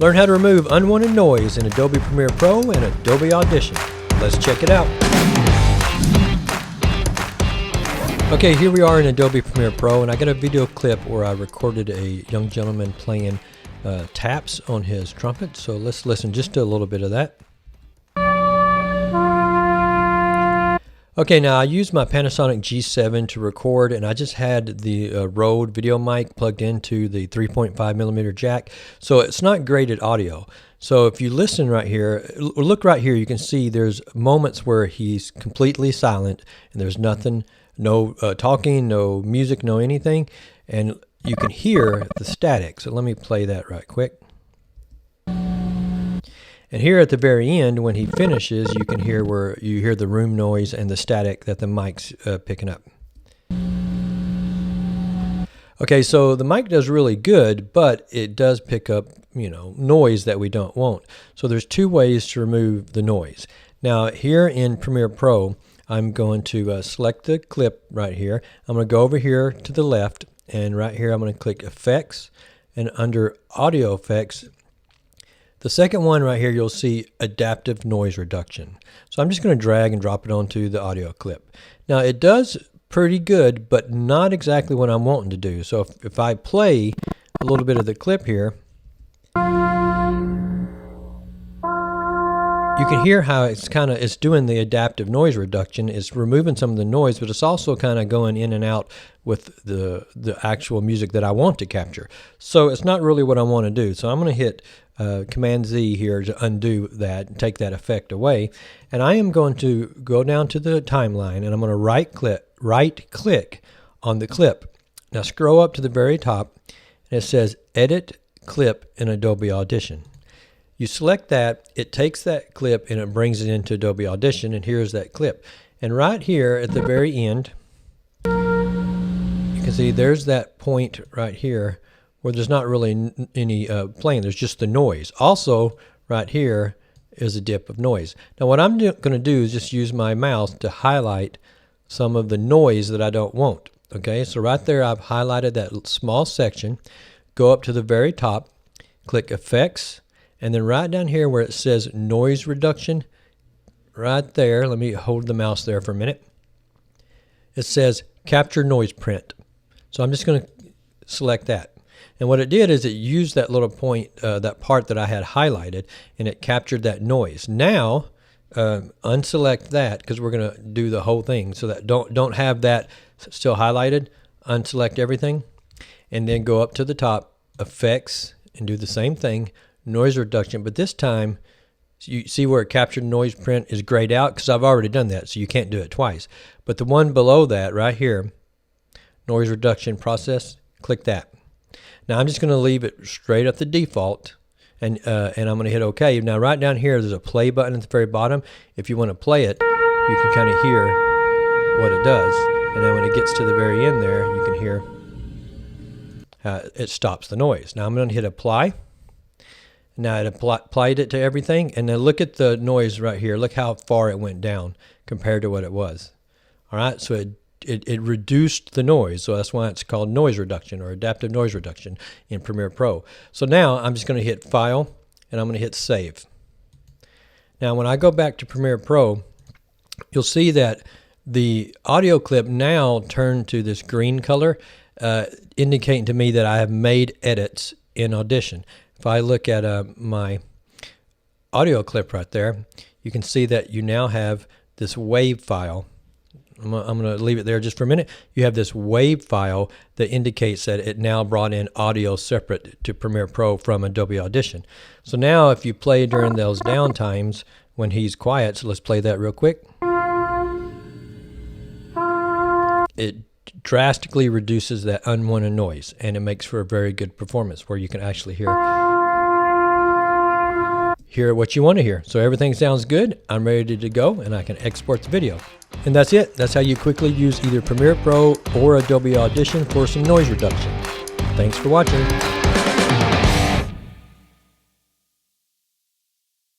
Learn how to remove unwanted noise in Adobe Premiere Pro and Adobe Audition. Let's check it out. Okay, here we are in Adobe Premiere Pro, and I got a video clip where I recorded a young gentleman playing taps on his trumpet. So let's listen just to a little bit of that. Okay, now I used my Panasonic G7 to record, and I just had the Rode video mic plugged into the 3.5mm jack, so it's not graded audio. So if you listen right here, look right here, you can see there's moments where he's completely silent and there's nothing, no talking, no music, no anything, and you can hear the static. So let me play that right quick. And here at the very end, when he finishes, you can hear where you hear the room noise and the static that the mic's picking up. Okay, so the mic does really good, but it does pick up, noise that we don't want. So there's two ways to remove the noise. Now here in Premiere Pro, I'm going to select the clip right here. I'm going to go over here to the left, and right here I'm going to click Effects, and under Audio Effects, the second one right here, you'll see Adaptive Noise Reduction. So I'm just going to drag and drop it onto the audio clip. Now it does pretty good, but not exactly what I'm wanting to do. So if I play a little bit of the clip here, you can hear how it's doing the adaptive noise reduction. It's removing some of the noise, but it's also kind of going in and out with the actual music that I want to capture. So it's not really what I want to do. So I'm going to hit Command Z here to undo that and take that effect away. And I am going to go down to the timeline, and I'm going to right click on the clip. Now scroll up to the very top, and it says Edit Clip in Adobe Audition. You select that, it takes that clip and it brings it into Adobe Audition, and here's that clip. And right here at the very end, you can see there's that point right here where there's not really any playing, there's just the noise. Also, right here is a dip of noise. Now what I'm going to do is just use my mouse to highlight some of the noise that I don't want. Okay, so right there I've highlighted that small section. Go up to the very top, click Effects, and then right down here where it says Noise Reduction, right there, let me hold the mouse there for a minute. It says Capture Noise Print. So I'm just going to select that. And what it did is it used that little point, that part that I had highlighted, and it captured that noise. Now, unselect that because we're going to do the whole thing. So that don't have that still highlighted. Unselect everything, and then go up to the top, Effects, and do the same thing. Noise reduction, but this time you see where it captured noise print is grayed out because I've already done that, so you can't do it twice. But the one below that right here, noise reduction process, click that. Now I'm just going to leave it straight at the default, and I'm going to hit OK. Now right down here there's a play button at the very bottom. If you want to play it, you can kind of hear what it does, and then when it gets to the very end there, you can hear it stops the noise. Now I'm going to hit Apply. Now it applied it to everything, and then look at the noise right here. Look how far it went down compared to what it was. All right, so it reduced the noise, so that's why it's called noise reduction or adaptive noise reduction in Premiere Pro. So now I'm just going to hit File, and I'm going to hit Save. Now when I go back to Premiere Pro, you'll see that the audio clip now turned to this green color, indicating to me that I have made edits in Audition. If I look at my audio clip right there, you can see that you now have this WAV file. I'm going to leave it there just for a minute. You have this WAV file that indicates that it now brought in audio separate to Premiere Pro from Adobe Audition. So now if you play during those down times when he's quiet, so let's play that real quick. It drastically reduces that unwanted noise, and it makes for a very good performance where you can actually hear what you want to hear. So everything sounds good. I'm ready to go, and I can export the video. And that's it. That's how you quickly use either Premiere Pro or Adobe Audition for some noise reduction. Thanks for watching.